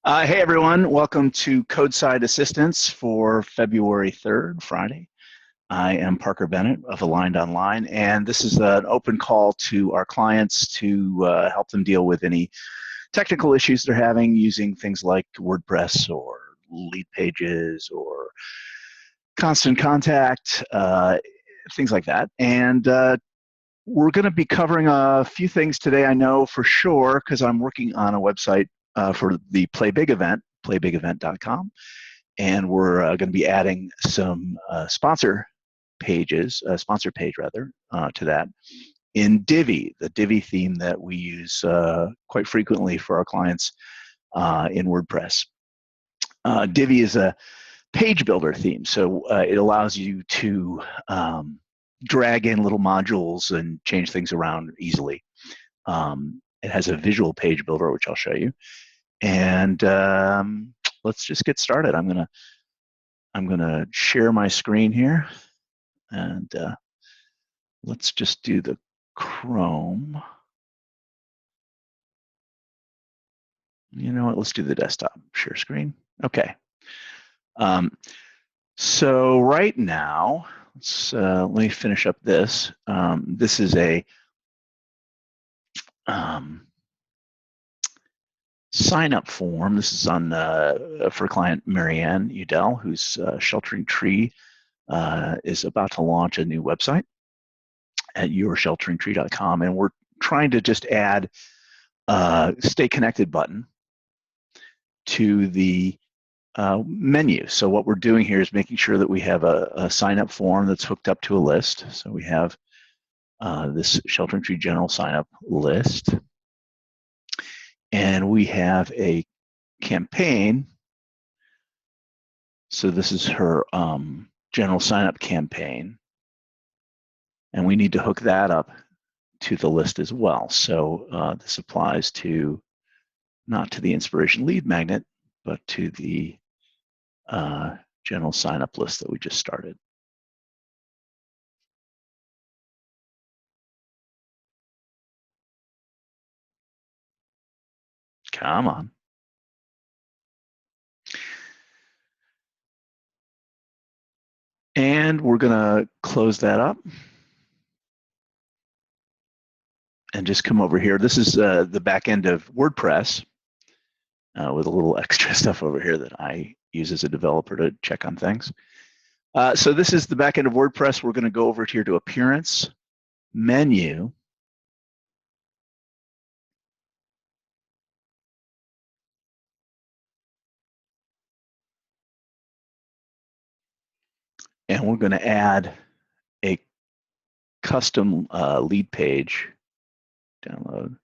Hey everyone, welcome to Codeside Assistance for February 3rd, Friday. I am Parker Bennett of Aligned Online, and this is an open call to our clients to help them deal with any technical issues they're having using things like WordPress or lead pages or ConstantContact, things like that. And we're going to be covering a few things today, I know for sure, because I'm working on a website for the Play Big event, playbigevent.com. And we're going to be adding some sponsor page rather, to that in Divi, the Divi theme that we use quite frequently for our clients in WordPress. Divi is a page builder theme, so it allows you to drag in little modules and change things around easily. It has a visual page builder, which I'll show you. And let's just get started. I'm gonna share my screen here, and let's just do the Chrome. You know what? Let's do the desktop share screen. Okay. So right now, let me finish up this. This is a sign-up form. This is on for client Marianne Udell, whose Sheltering Tree is about to launch a new website at yourshelteringtree.com, and we're trying to just add a Stay Connected button to the menu. So what we're doing here is making sure that we have a sign-up form that's hooked up to a list. So we have this Sheltering Tree General sign-up list, and we have a campaign. So this is her general sign-up campaign, and we need to hook that up to the list as well. So this applies to not to the inspiration lead magnet, but to the general sign-up list that we just started. Come on. And we're gonna close that up and just come over here. This is the back end of WordPress with a little extra stuff over here that I use as a developer to check on things. So this is the back end of WordPress. We're gonna go over here to Appearance, Menu, and we're gonna add a custom lead page. Download,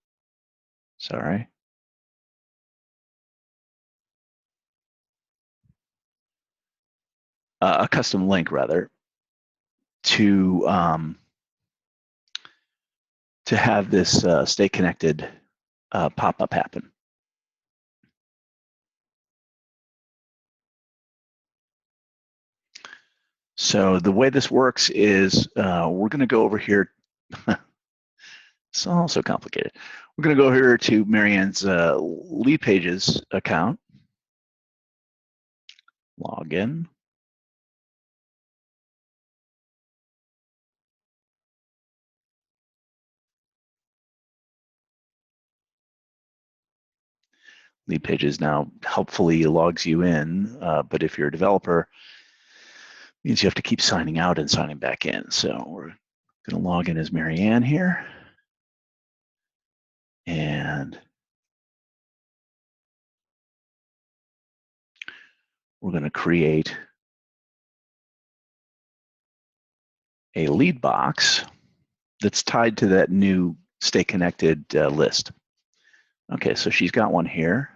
sorry. A custom link rather, to have this Stay Connected pop-up happen. So the way this works is we're going to go over here. It's also complicated. We're going to go here to Marianne's lead pages account, log in. Lead pages now helpfully logs you in, but if you're a developer, it means you have to keep signing out and signing back in. So we're going to log in as Marianne here. And we're going to create a lead box that's tied to that new Stay Connected list. Okay, so she's got one here.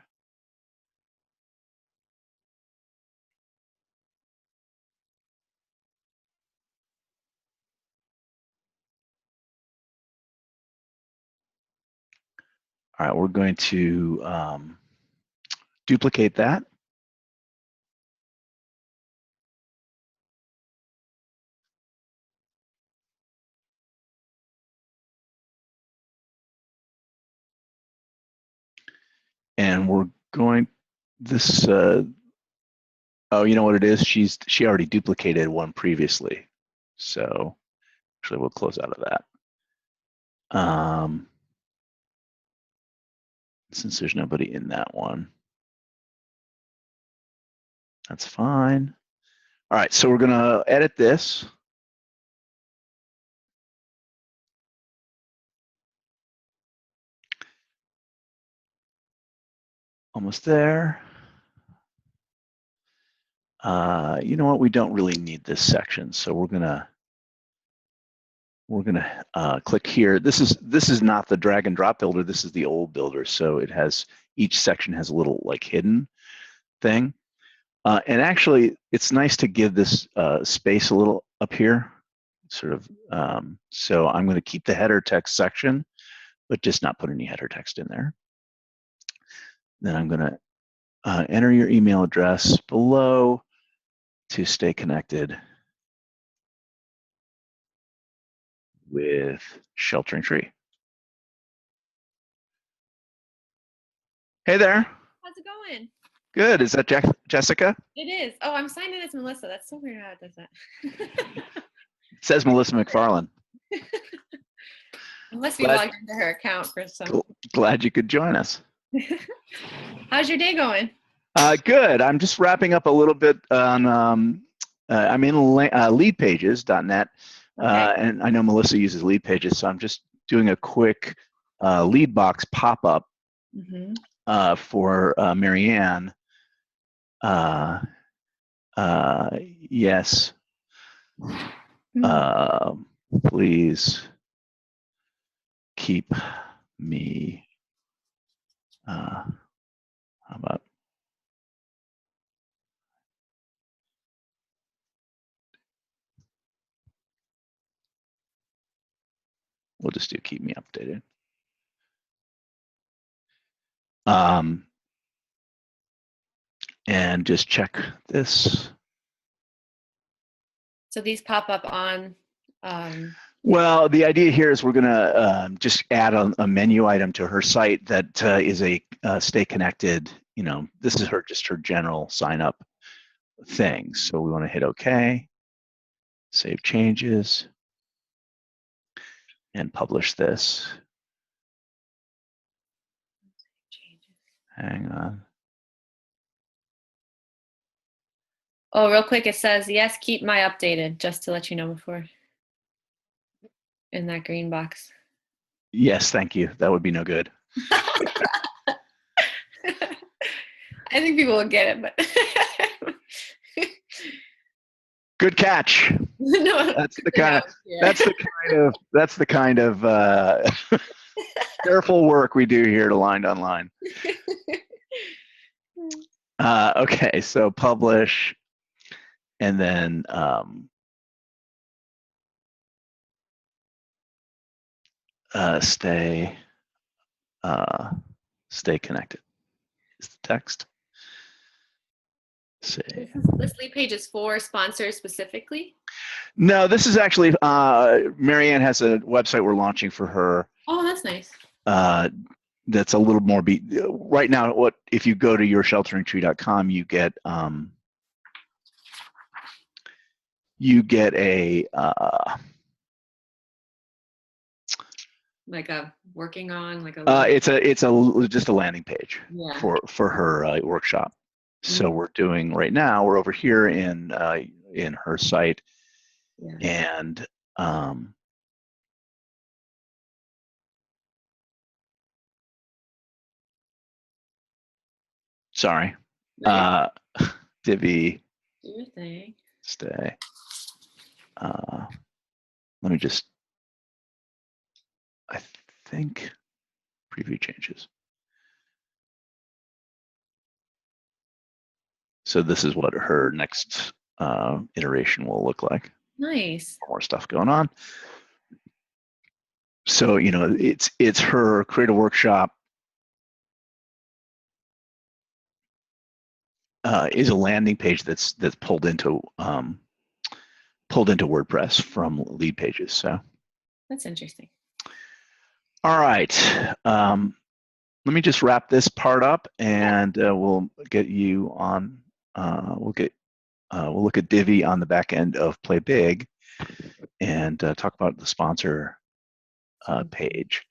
All right, we're going to duplicate that. And we're going this, oh, you know what it is? She already duplicated one previously. So actually we'll close out of that. Since there's nobody in that one. That's fine. All right, so we're gonna edit this. Almost there. You know what? We don't really need this section, so we're gonna click here. This is not the drag and drop builder. This is the old builder. So it has, each section has a little like hidden thing. And actually, it's nice to give this space a little up here, sort of. So I'm going to keep the header text section, but just not put any header text in there. Then I'm going to enter your email address below to stay connected with Sheltering Tree. Hey there. How's it going? Good. Is that Jessica? It is. Oh, I'm signed in as Melissa. That's so weird how it does that. It says Melissa McFarland. Unless we logged into her account for some. Glad you could join us. How's your day going? Good. I'm just wrapping up a little bit on, I'm in leadpages.net, okay. And I know Melissa uses leadpages, so I'm just doing a quick leadbox pop-up for Marianne. Yes. Please keep me, how about, we'll just do keep me updated. And just check this. So these pop up on. Well, the idea here is we're going to just add a menu item to her site that is a stay connected. You know, this is just her general sign up thing. So we want to hit OK, save changes, and publish this. Hang on. Oh, real quick, it says, yes, keep my updated, just to let you know before. In that green box. Yes, thank you. That would be no good. I think people will get it, but good catch. No, that's the kind of careful work we do here at Aligned Online. Okay, so publish, and then stay connected is the text. Say. This lead page is for sponsors specifically? No, this is actually Marianne has a website we're launching for her. Oh, that's nice. That's a little more right now. What if you go to yourshelteringtree.com, you get a like a working on like a it's just a landing page for her workshop. So we're doing right now, we're over here in her site, and sorry, Divi, do your thing. Stay. Let me just, I think, preview changes. So this is what her next iteration will look like. Nice. More stuff going on. So, you know, it's her create a workshop is a landing page that's pulled into WordPress from lead pages. So that's interesting. All right. let me just wrap this part up, and we'll get you on. We'll look at Divi on the back end of Play Big, and talk about the sponsor page.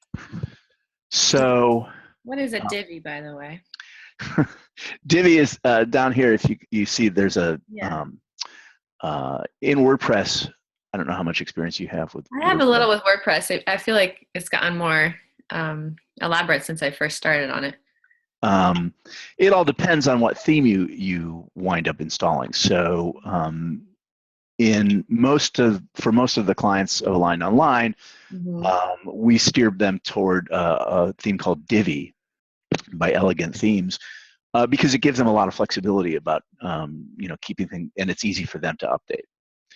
So, what is a Divi, by the way? Divi is down here. If you see, there's a in WordPress. I don't know how much experience you have with. I have a little with WordPress. I feel like it's gotten more elaborate since I first started on it. It all depends on what theme you wind up installing. So, for most of the clients of Aligned Online, we steered them toward a theme called Divi by Elegant Themes, because it gives them a lot of flexibility about keeping things, and it's easy for them to update.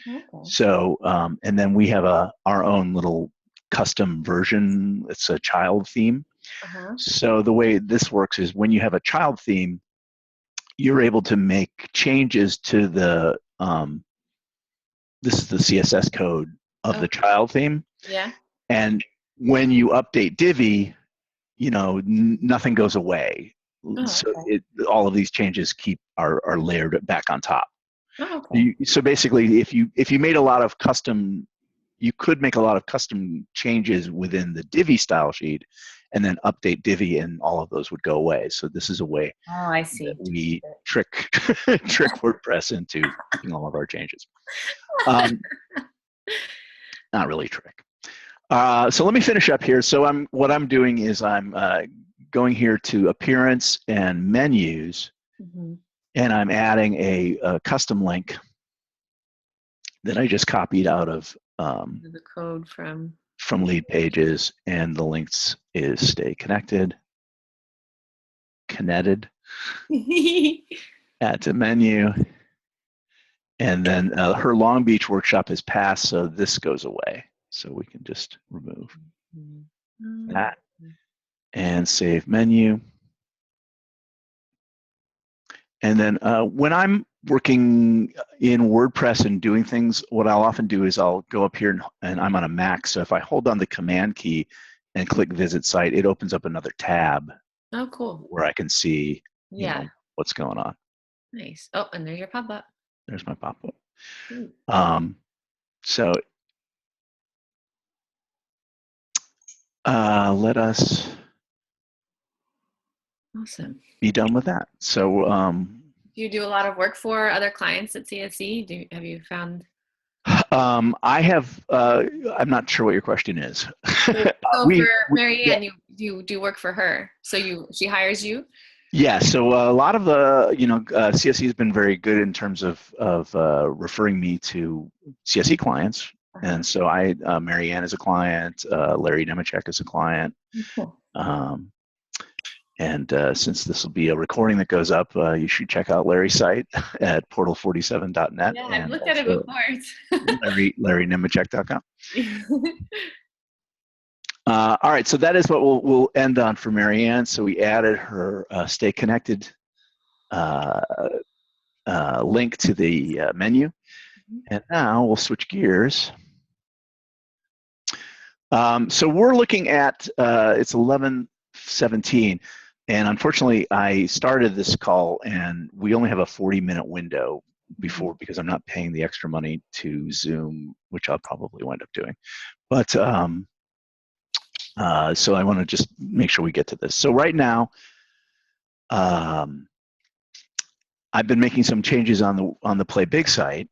Okay. So, and then we have our own little custom version. It's a child theme. So the way this works is when you have a child theme, you're able to make changes to the this is the CSS code of the child theme. Yeah. And when you update Divi, nothing goes away. So all of these changes are layered back on top. So basically, if you made a lot of custom, you could make a lot of custom changes within the Divi style sheet, and then update Divi, and all of those would go away. So this is a way that we trick WordPress into making all of our changes. Not really trick. So let me finish up here. So what I'm doing is I'm going here to Appearance and Menus, and I'm adding a custom link that I just copied out of the code from Lead Pages, and the links is stay connected, add to menu, and then her Long Beach workshop is passed, so this goes away. So we can just remove that and save menu. And then when I'm working in WordPress and doing things, what I'll often do is I'll go up here and I'm on a Mac. So if I hold down the Command key and click Visit Site, it opens up another tab. Oh, cool. Where I can see what's going on. Nice. Oh, and there's your pop-up. There's my pop-up. So let us be done with that. So do you do a lot of work for other clients at CSE? Have you found? I have. I'm not sure what your question is. So for Marianne, you do work for her. So she hires you? Yeah. So a lot of the CSE has been very good in terms of referring me to CSE clients. And so Marianne is a client, Larry Nemechek is a client. And since this will be a recording that goes up, you should check out Larry's site at portal47.net. Yeah, I've looked at it before. LarryNemechek.com. All right, so that is what we'll end on for Marianne. So we added her Stay Connected link to the menu. And now we'll switch gears. So we're looking at, it's 11:17, and unfortunately I started this call and we only have a 40-minute window because I'm not paying the extra money to Zoom, which I'll probably wind up doing. But so I want to just make sure we get to this. So right now, I've been making some changes on the Play Big site,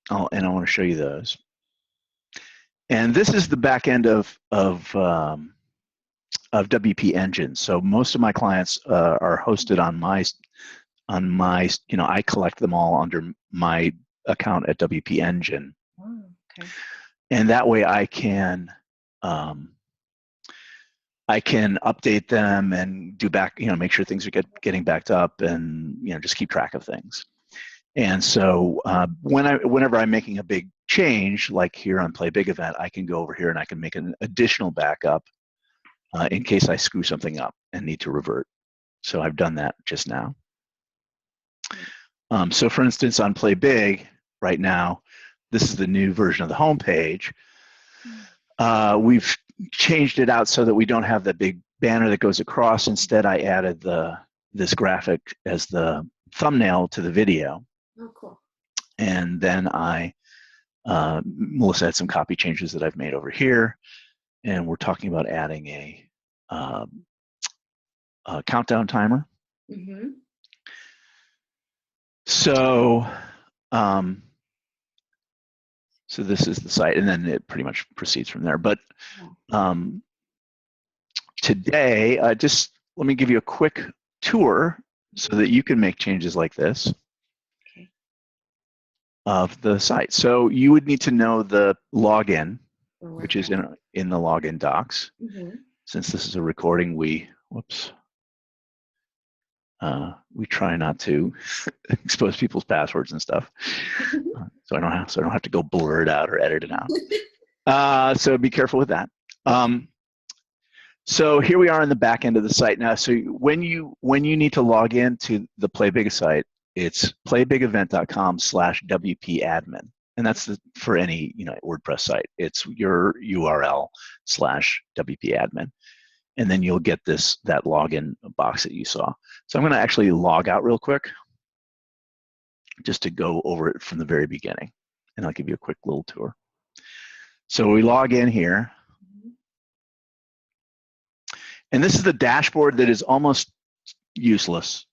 and I want to show you those. And this is the back end of WP Engine. So most of my clients are hosted on my I collect them all under my account at WP Engine. Oh, okay. And that way I can update them and do make sure things are getting backed up, and just keep track of things. And so whenever I'm making a big change, like here on Play Big Event, I can go over here and I can make an additional backup in case I screw something up and need to revert. So I've done that just now. So for instance, on Play Big right now, this is the new version of the home page. We've changed it out so that we don't have the big banner that goes across. Instead, I added this graphic as the thumbnail to the video. Oh, cool. And then Melissa had some copy changes that I've made over here. And we're talking about adding a countdown timer. Mm-hmm. So, so this is the site, and then it pretty much proceeds from there. But today, just let me give you a quick tour so that you can make changes like this of the site. So you would need to know the login, which is in the login docs. Mm-hmm. Since this is a recording, we try not to expose people's passwords and stuff, so I don't have to go blur it out or edit it out. So be careful with that. So here we are on the back end of the site now. So when you need to log in to the Play Big site, it's playbigevent.com/wp-admin, and that's for any WordPress site. It's your URL/wp-admin, and then you'll get that login box that you saw. So I'm going to actually log out real quick, just to go over it from the very beginning, and I'll give you a quick little tour. So we log in here. And this is the dashboard that is almost useless,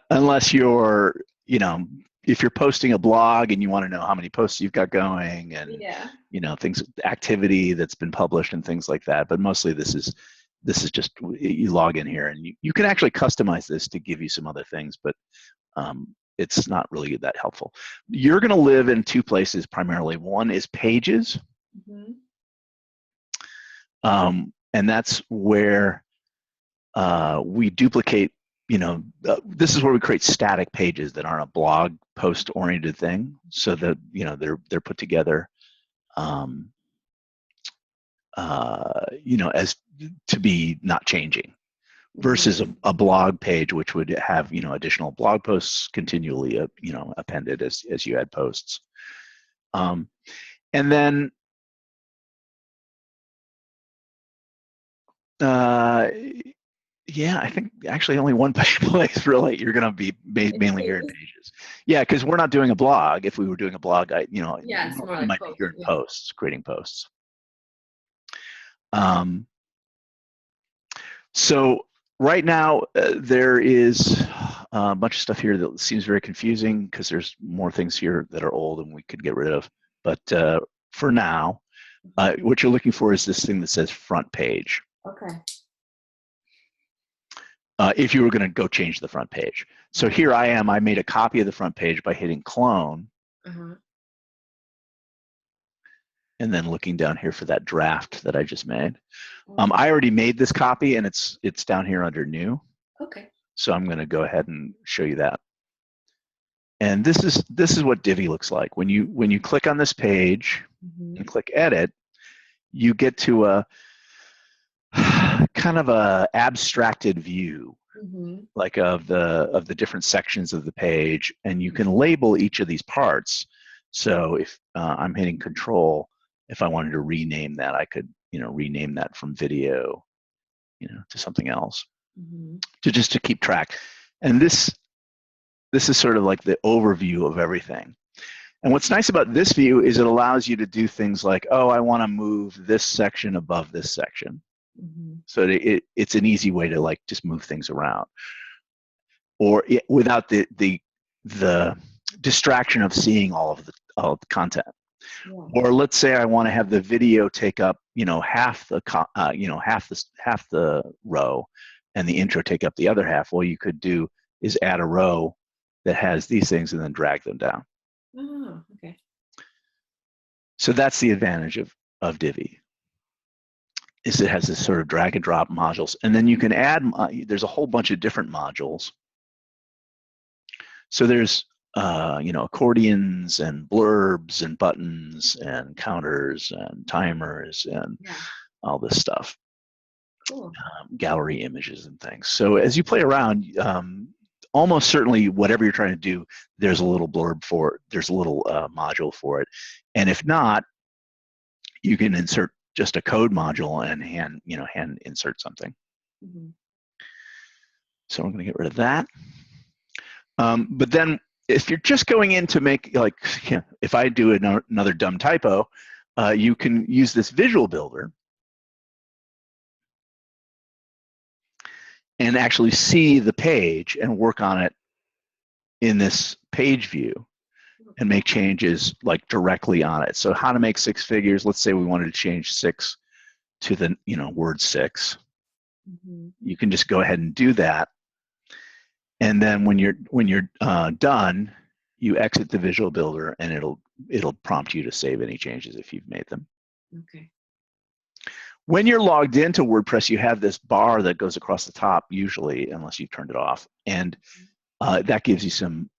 unless you're, if you're posting a blog and you want to know how many posts you've got going and, things, activity that's been published and things like that. But mostly this is just, you log in here, and you can actually customize this to give you some other things, but it's not really that helpful. You're going to live in two places primarily. One is Pages. Mm-hmm. And that's where we duplicate, this is where we create static pages that aren't a blog post oriented thing, so that, they're put together, as to be not changing, versus a blog page, which would have, additional blog posts continually, appended as you add posts. And then, yeah, I think actually only one place really you're going to be mainly here in Pages. Yeah, because we're not doing a blog. If we were doing a blog, you might be here in posts, creating posts. So right now there is a bunch of stuff here that seems very confusing, because there's more things here that are old and we could get rid of. But for now, what you're looking for is this thing that says front page. Okay. If you were going to go change the front page. So here I am. I made a copy of the front page by hitting clone. Uh-huh. And then looking down here for that draft that I just made. I already made this copy, and it's down here under new. Okay. So I'm going to go ahead and show you that. And this is what Divi looks like. When you click on this page and click edit, you get to a kind of a abstracted view, like of the different sections of the page, and you can label each of these parts. So if I'm hitting Control, if I wanted to rename that, I could rename that from video to something else, to keep track. And this is sort of like the overview of everything. And what's nice about this view is it allows you to do things like, oh, I want to move this section above this section. So it's an easy way to just move things around, or without the distraction of seeing all of the content. Yeah. Or let's say I want to have the video take up half the row, and the intro take up the other half. All you could do is add a row that has these things and then drag them down. Oh, okay. So that's the advantage of Divi. Is it has this sort of drag and drop modules, and then you can add, there's a whole bunch of different modules. So there's, accordions and blurbs and buttons and counters and timers and all this stuff. Cool. Gallery images and things. So as you play around, almost certainly whatever you're trying to do, there's a little blurb for it. There's a little module for it. And if not, you can insert just a code module and hand insert something. Mhm. So we're going to get rid of that. But then if you're just going in to make, like, if I do another dumb typo, you can use this visual builder and actually see the page and work on it in this page view and make changes like directly on it. So how to make 6 figures, let's say we wanted to change 6 to the word 6. Mhm. You can just go ahead and do that. And then when you're done, you exit the visual builder and it'll prompt you to save any changes if you've made them. Okay. When you're logged into WordPress, you have this bar that goes across the top, usually, unless you've turned it off. And that gives you some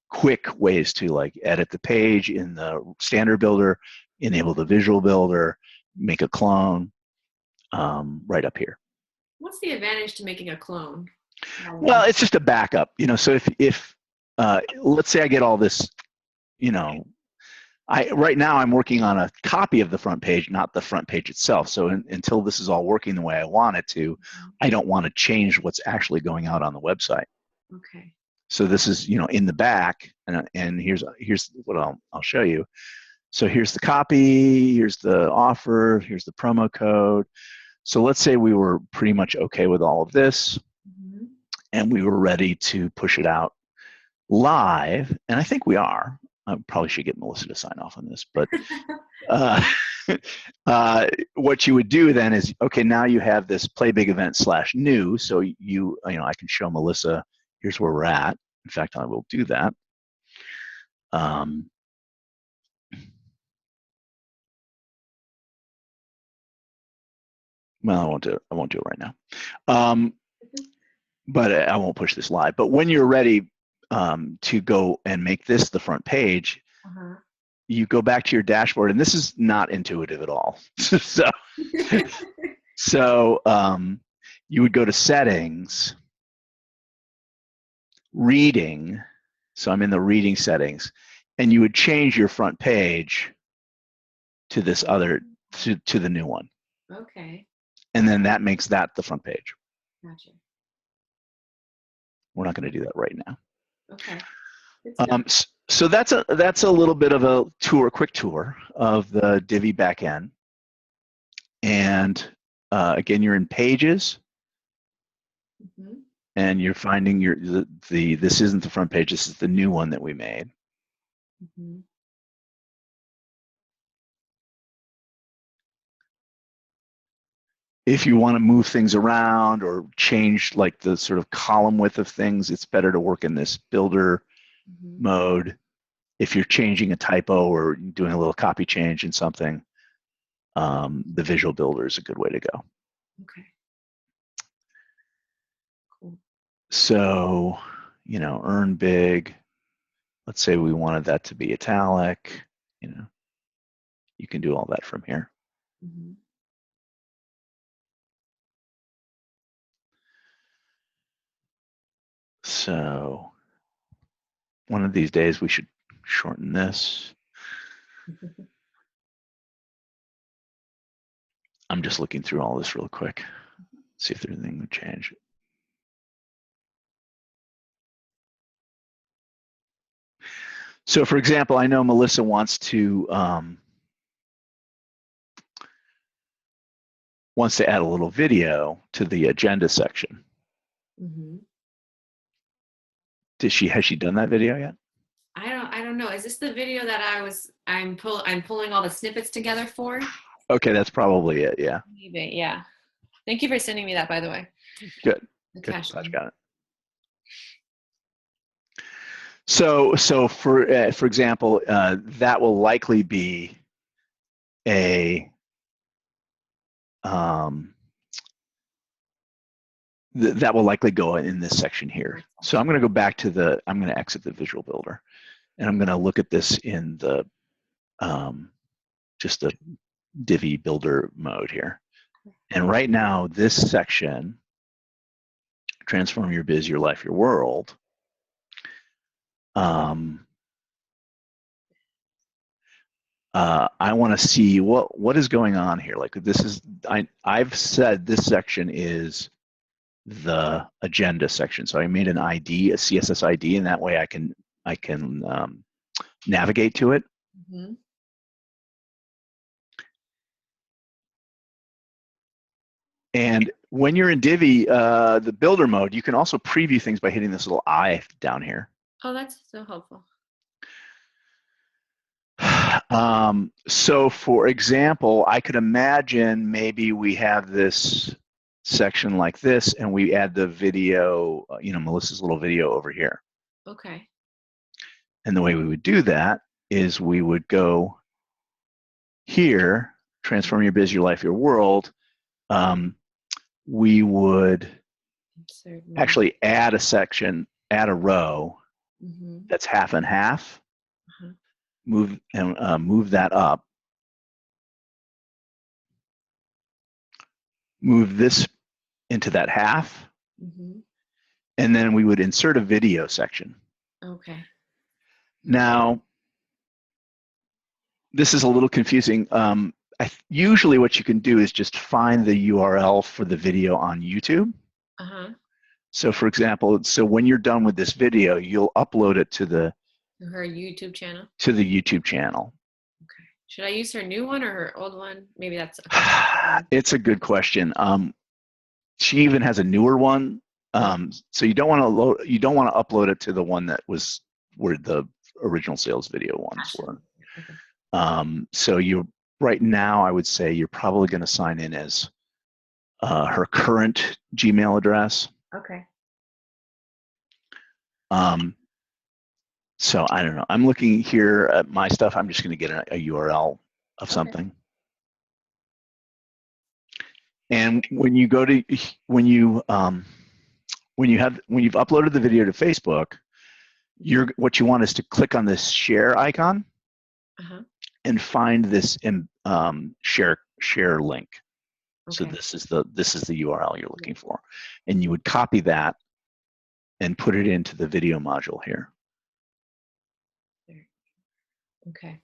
quick ways to like edit the page in the standard builder, enable the visual builder, make a clone right up here. What's the advantage to making a clone? Well, it's just a backup, so if let's say I get all this, right now I'm working on a copy of the front page, not the front page itself. So until this is all working the way I want it to, I don't want to change what's actually going out on the website. Okay. So this is, in the back, and here's what I'll show you. So here's the copy, here's the offer, here's the promo code. So let's say we were pretty much okay with all of this, Mhm. and we were ready to push it out live, and I think we are. I probably should get Melissa to sign off on this, but what you would do then is, okay, now you have this play big event /new. So I can show Melissa, here's where we're at. In fact, I will do that. Well, I won't do it right now. But I won't push this live. But when you're ready to go and make this the front page, you go back to your dashboard, and this is not intuitive at all. So you would go to settings, reading. So I'm in the reading settings, and you would change your front page to this other, to the new one. Okay. And then that makes that the front page. Gotcha. We're not going to do that right now. Okay. So that's a little bit of a quick tour of the Divi backend. And again, you're in Pages, and you're finding this isn't the front page. This is the new one that we made. If you want to move things around or change like the sort of column width of things, it's better to work in this builder mode. If you're changing a typo or doing a little copy change in something, the visual builder is a good way to go. Okay. Cool. So, earn big. Let's say we wanted that to be italic. You can do all that from here. So one of these days we should shorten this. I'm just looking through all this real quick, see if there's anything to change. So for example, I know Melissa wants to add a little video to the agenda section. Has she done that video yet? I don't know. Is this the video that I'm pulling all the snippets together for? Okay, that's probably it. Yeah. Maybe, yeah. Thank you for sending me that, by the way. Good. Glad you got it. So for example, that will likely be a that will likely go in this section here. So I'm going to go back to I'm going to exit the visual builder, and I'm going to look at this in the just the Divi builder mode here. And right now, this section, transform your biz, your life, your world, I want to see what is going on here. Like this is, I've said this section is the agenda section. So I made an ID, a CSS ID, and that way I can navigate to it. Mm-hmm. And when you're in Divi, the builder mode, you can also preview things by hitting this little eye down here. Oh, that's so helpful. So for example, I could imagine maybe we have this section like this and we add the video, Melissa's little video over here. Okay. And the way we would do that is we would go here, transform your biz, your life, your world. We would actually add a section, add a row that's half and half. Move that up. Move this into that half. And then we would insert a video section. Okay. Now, this is a little confusing. Usually what you can do is just find the URL for the video on YouTube. So for example, when you're done with this video, you'll upload it to her YouTube channel? To the YouTube channel. Okay. Should I use her new one or her old one? Maybe that's it's a good question. She even has a newer one. So you don't want to upload it to the one that was where the original sales video ones were. Okay. So right now, I would say you're probably going to sign in as her current Gmail address. Okay. So I don't know. I'm looking here at my stuff. I'm just going to get a URL of something. And when you go to when you've uploaded the video to Facebook, what you want is to click on this share icon and find this share link. Okay. So this is the URL you're looking for, and you would copy that and put it into the video module here. Okay.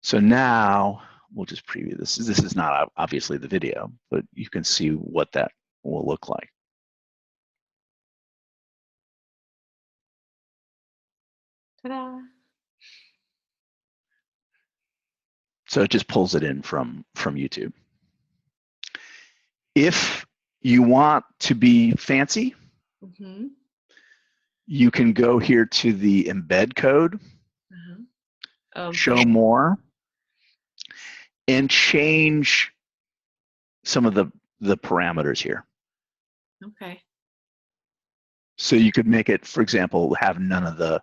So now we'll just preview this. This is not obviously the video, but you can see what that will look like. Ta-da. So it just pulls it in from YouTube. If you want to be fancy, you can go here to the embed code, show more, and change some of the parameters here. Okay. So you could make it, for example, have none of the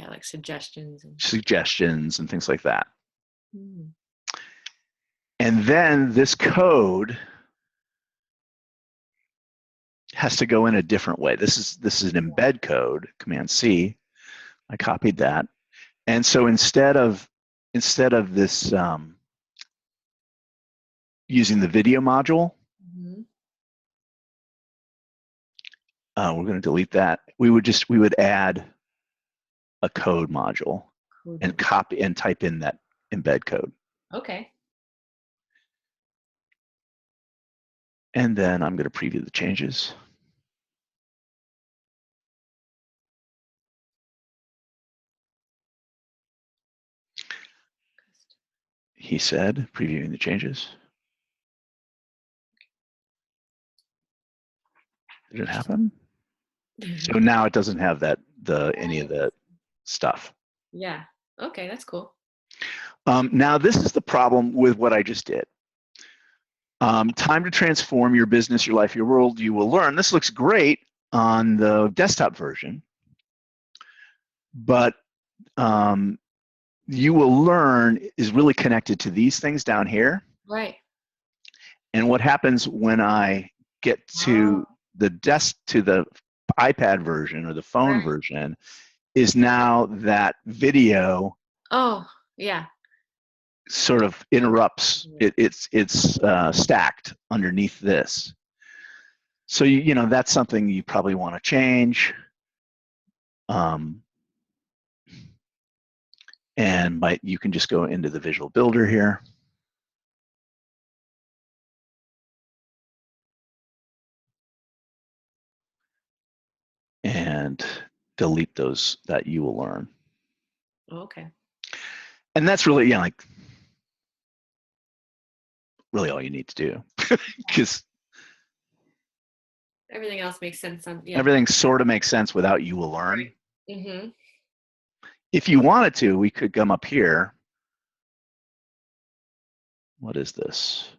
like suggestions and things like that. And then this code has to go in a different way. This is an embed code, Command C. I copied that. And so instead of this using the video module, we're going to delete that. We would add a code module and copy and type in that embed code. Okay. And then I'm going to preview the changes. He said, previewing the changes. Did it happen? So now it doesn't have any of the stuff. Yeah. Okay, that's cool. Now this is the problem with what I just did. Time to transform your business, your life, your world. You will learn. This looks great on the desktop version, but you will learn is really connected to these things down here. Right. And what happens when I get to the iPad version or the phone version is now that video. Oh, yeah. Sort of interrupts. It's stacked underneath this. So that's something you probably want to change. And you can just go into the Visual Builder here. And delete those that you will learn. Okay. And that's really, yeah, like really all you need to do, because everything else makes sense. Everything sort of makes sense without you will learn. Right. Mm-hmm. If you wanted to, we could come up here. What is this?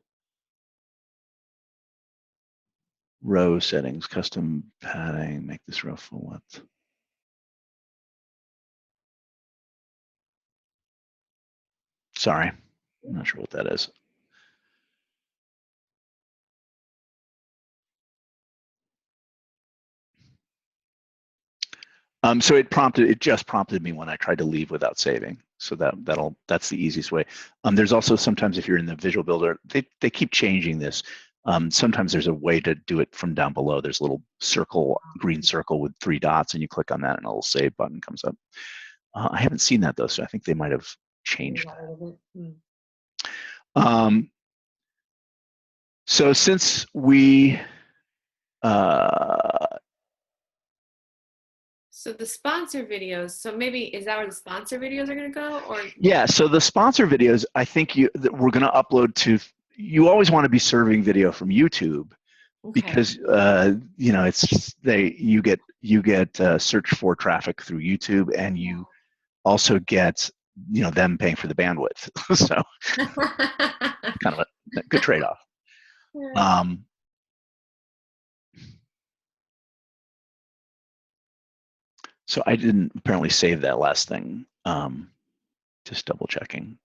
Row settings, custom padding, make this row full width. Sorry, I'm not sure what that is. So it just prompted me when I tried to leave without saving. So that's the easiest way. There's also sometimes if you're in the Visual Builder, they keep changing this. Sometimes there's a way to do it from down below. There's a little circle, green circle with 3 dots, and you click on that, and a little save button comes up. I haven't seen that though, so I think they might have changed that. So since we so the sponsor videos, so maybe is that where the sponsor videos are going to go, or? Yeah, so the sponsor videos, I think we're going to upload to. You always want to be serving video from YouTube, because you know you get search for traffic through YouTube, and you also get them paying for the bandwidth. So kind of a good trade-off. So I didn't apparently save that last thing. Just double checking.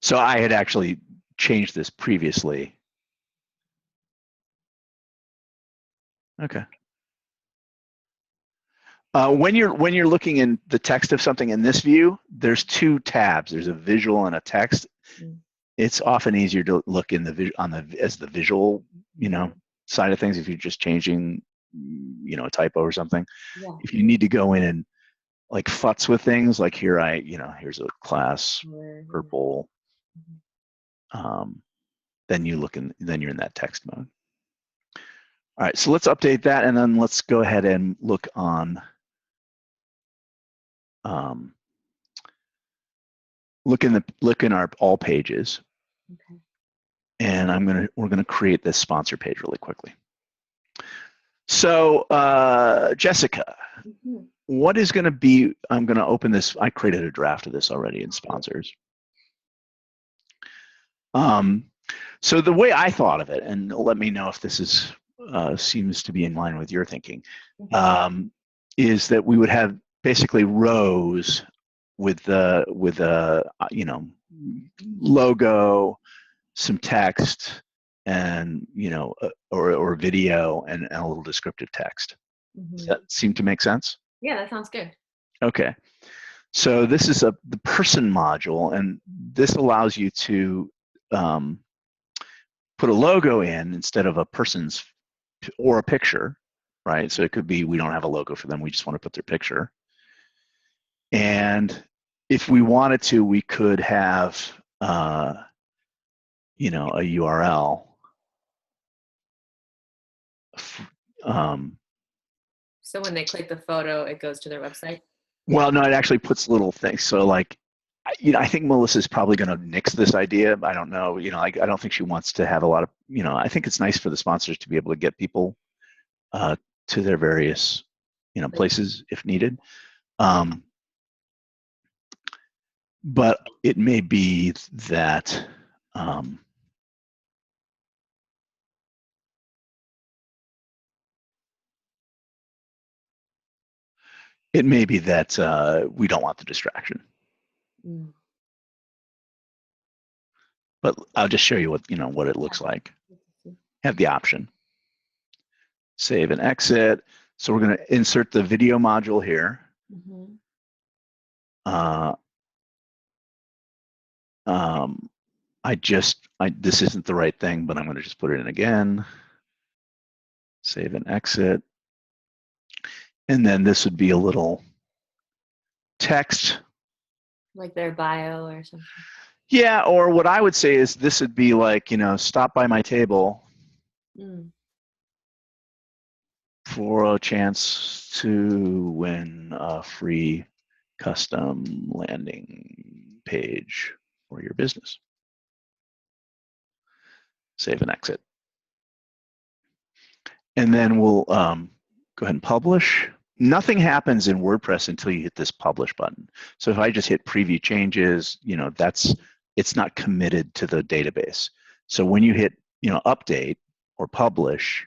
So I had actually changed this previously. Okay. When you're looking in the text of something in this view, there's 2 tabs. There's a visual and a text. It's often easier to look in as the visual, side of things if you're just changing, a typo or something. Yeah. If you need to go in and like futz with things, like here here's a class purple. Then you're in that text mode. All right, so let's update that, and then let's go ahead and look on. Look in our all pages. Okay. And we're gonna create this sponsor page really quickly. So Jessica, what is gonna be? I'm gonna open this. I created a draft of this already in sponsors. So the way I thought of it, and let me know if this is seems to be in line with your thinking, is that we would have basically rows with a logo, some text, and or video, and a little descriptive text. Does that seem to make sense? Yeah, that sounds good. Okay. So this is the person module, and this allows you to put a logo in instead of a person's or a picture, right? So it could be we don't have a logo for them, we just want to put their picture. And if we wanted to, we could have a URL. So when they click the photo, it goes to their website? Well, no, it actually puts little things. So like, I think Melissa's probably going to nix this idea. I don't know. I don't think she wants to have a lot of, I think it's nice for the sponsors to be able to get people to their various, places if needed. But it may be that we don't want the distraction. But I'll just show you what it looks like. Have the option. Save and exit. So we're going to insert the video module here. Mm-hmm. This isn't the right thing, but I'm going to just put it in again. Save and exit. And then this would be a little text. Like their bio or something. Yeah, or what I would say is this would be like, stop by my table for a chance to win a free custom landing page for your business. Save and exit. And then we'll go ahead and publish. Nothing happens in WordPress until you hit this publish button. So if I just hit preview changes, it's not committed to the database. So when you hit, update or publish,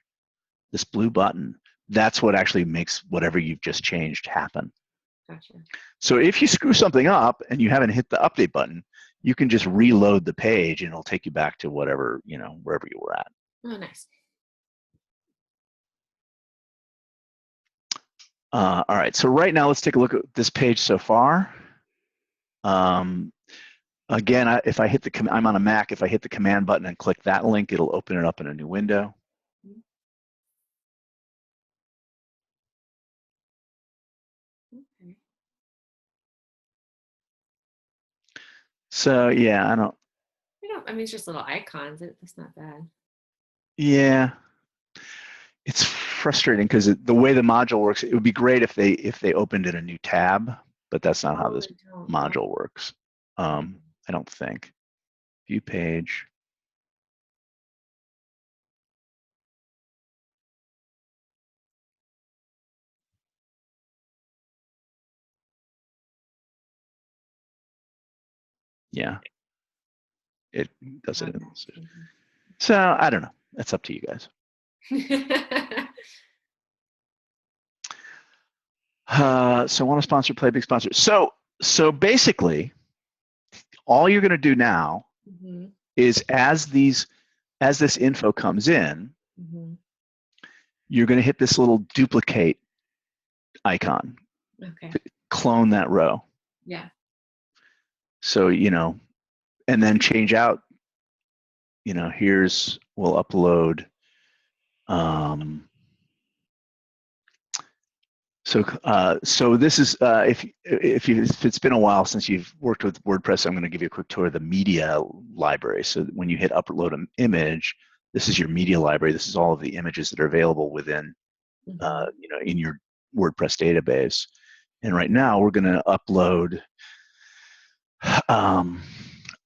this blue button, that's what actually makes whatever you've just changed happen. Gotcha. So if you screw something up and you haven't hit the update button, you can just reload the page and it'll take you back to whatever, wherever you were at. Oh, nice. All right, so right now let's take a look at this page so far. Again, if I hit I'm on a Mac, if I hit the command button and click that link, it'll open it up in a new window. Okay. So yeah, I mean, it's just little icons. It's not bad. Yeah, it's frustrating because the way the module works, it would be great if they opened in a new tab, but that's not how this module works. I don't think. View page. Yeah, it does it. Okay. So I don't know. That's up to you guys. So want to sponsor, play big sponsor. So basically, all you're going to do now is as this info comes in, you're going to hit this little duplicate icon. Okay. To clone that row. Yeah. So, and then change out, we'll upload. So this is, if it's been a while since you've worked with WordPress, I'm going to give you a quick tour of the media library. So when you hit upload an image, this is your media library. This is all of the images that are available within, in your WordPress database. And right now we're going to upload,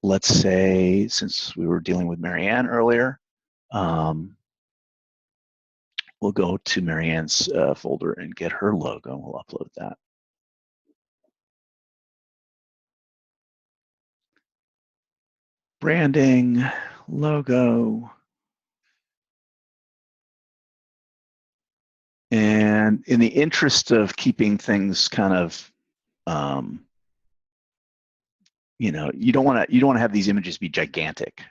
let's say, since we were dealing with Marianne earlier, we'll go to Marianne's folder and get her logo. We'll upload that. Branding, logo. And in the interest of keeping things kind of, you don't want to have these images be gigantic.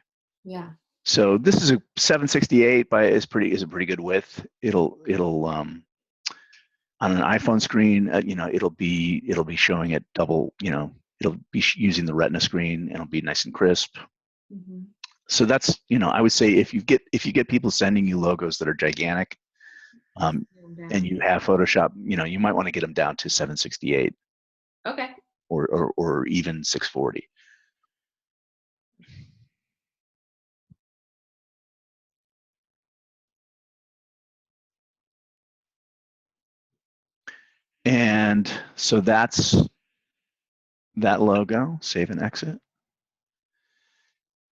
Yeah. So this is a 768 is a pretty good width. It'll on an iPhone screen, it'll be showing it double, it'll be using the Retina screen and it'll be nice and crisp. So that's, I would say if you get people sending you logos that are gigantic, and you have Photoshop, you might want to get them down to 768. Okay. Or even 640. And so that's that logo, save and exit.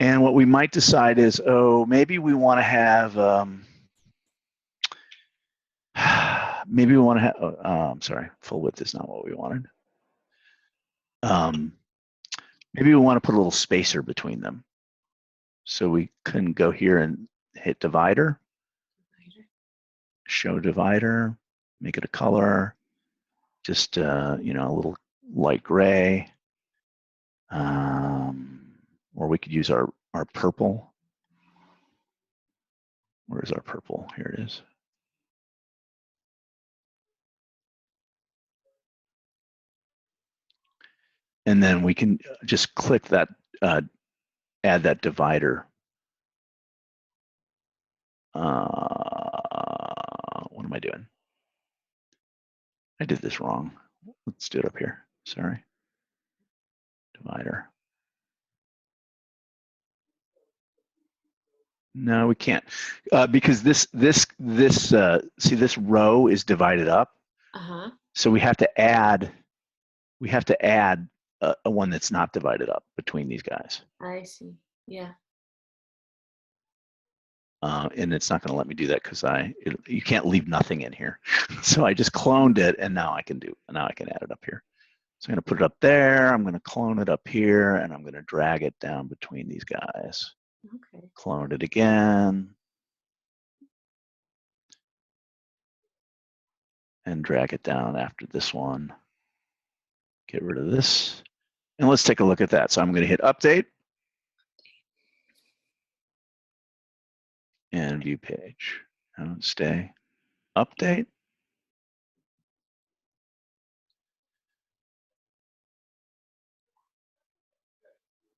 And what we might decide is, maybe we want to have, maybe we want to have, I'm sorry, full width is not what we wanted. Maybe we want to put a little spacer between them. So we can go here and hit divider, show divider, make it a color, just, a little light gray. Or we could use our purple. Where's our purple? Here it is. And then we can just click that, add that divider. What am I doing? I did this wrong. Let's do it up here. Sorry. Divider. No, we can't, because this see, this row is divided up. So we have to add a one that's not divided up between these guys. I see. Yeah. And it's not going to let me do that because you can't leave nothing in here. So I just cloned it, and now I can add it up here. So I'm going to put it up there. I'm going to clone it up here, and I'm going to drag it down between these guys. Okay. Clone it again, and drag it down after this one. Get rid of this, and let's take a look at that. So I'm going to hit update and view page. And stay. Update.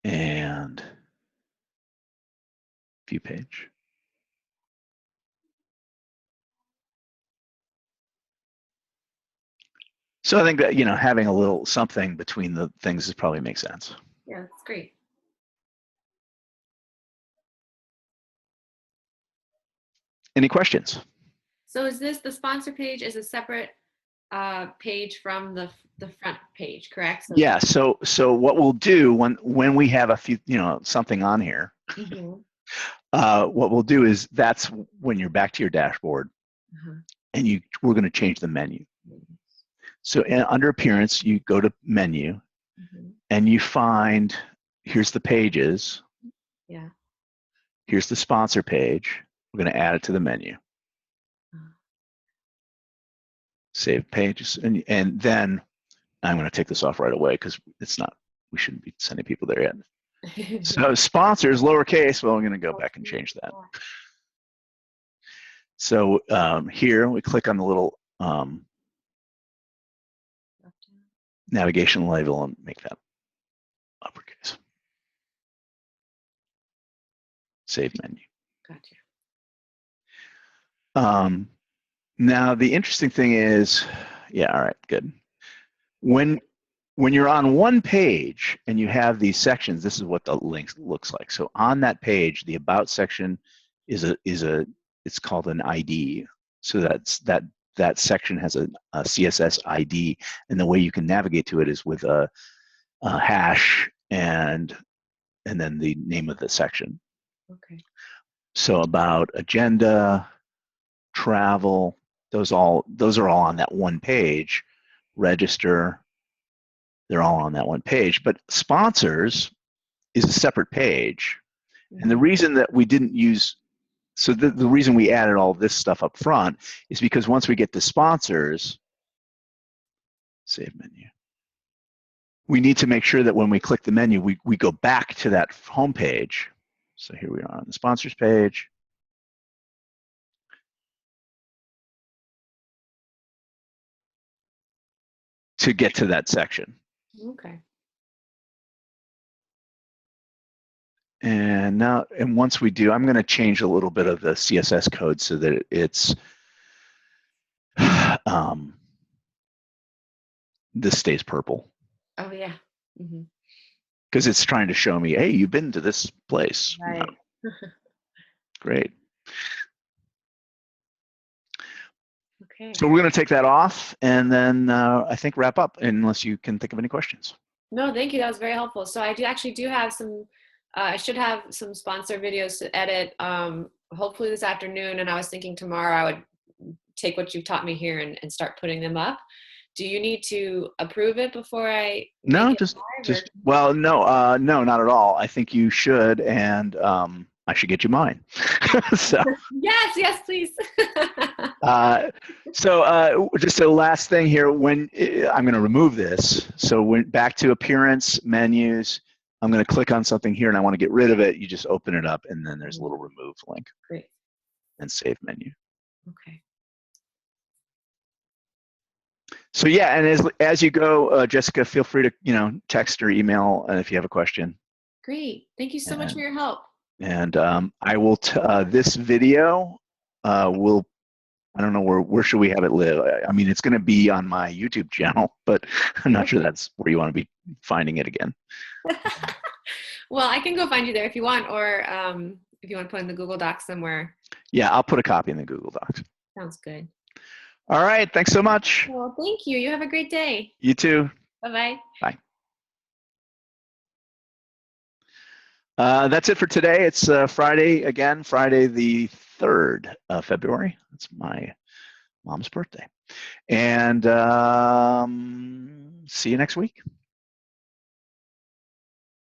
And view page. So I think that, having a little something between the things probably makes sense. Yeah, that's great. Any questions? So is this, the sponsor page is a separate page from the front page, correct? So Yeah. So what we'll do when we have a few, something on here, what we'll do is that's when you're back to your dashboard, and we're going to change the menu. So under appearance, you go to menu, and you find, here's the pages. Yeah. Here's the sponsor page. We're going to add it to the menu. Save pages, and then I'm going to take this off right away because we shouldn't be sending people there yet. So sponsors, lowercase, well, I'm going to go back and change that. So here we click on the little navigation label and make that uppercase. Save menu. Gotcha. Now the interesting thing is, yeah, all right, good. When you're on one page and you have these sections, this is what the link looks like. So on that page, the about section it's called an ID. So that section has a CSS ID, and the way you can navigate to it is with a hash and then the name of the section. Okay. So about, agenda, travel, those are all on that one page. Register, they're all on that one page. But sponsors is a separate page. And the reason that we didn't use, so the reason we added all this stuff up front is because once we get to sponsors, save menu, we need to make sure that when we click the menu, we go back to that home page. So here we are on the sponsors page. To get to that section. Okay. And now, and once we do, I'm going to change a little bit of the CSS code so that it's this stays purple. Oh yeah. Because it's trying to show me, hey, you've been to this place. Right. Great. Okay. So we're going to take that off and then I think wrap up, unless you can think of any questions. No, thank you. That was very helpful. So I do have some, I should have some sponsor videos to edit, hopefully this afternoon. And I was thinking tomorrow I would take what you've taught me here and start putting them up. Do you need to approve it before I? No, well, no, not at all. I think you should, and I should get you mine. So. Yes, please. So just a last thing here. When I'm going to remove this, so when back to appearance, menus, I'm going to click on something here, and I want to get rid of it. You just open it up, and then there's a little remove link. Great. And save menu. Okay. So yeah, and as you go, Jessica, feel free to text or email if you have a question. Great. Thank you so much for And your help. I will this video will, I don't know where should we have it live. I mean, it's going to be on my YouTube channel, but I'm not sure that's where you want to be finding it again. Well, I can go find you there if you want, or if you want to put in the Google Docs somewhere. Yeah, I'll put a copy in the Google Docs. Sounds good. All right, thanks so much. Well, thank you. You have a great day. You too. Bye-bye. Bye. That's it for today. It's Friday again, Friday the 3rd of February. That's my mom's birthday. And see you next week.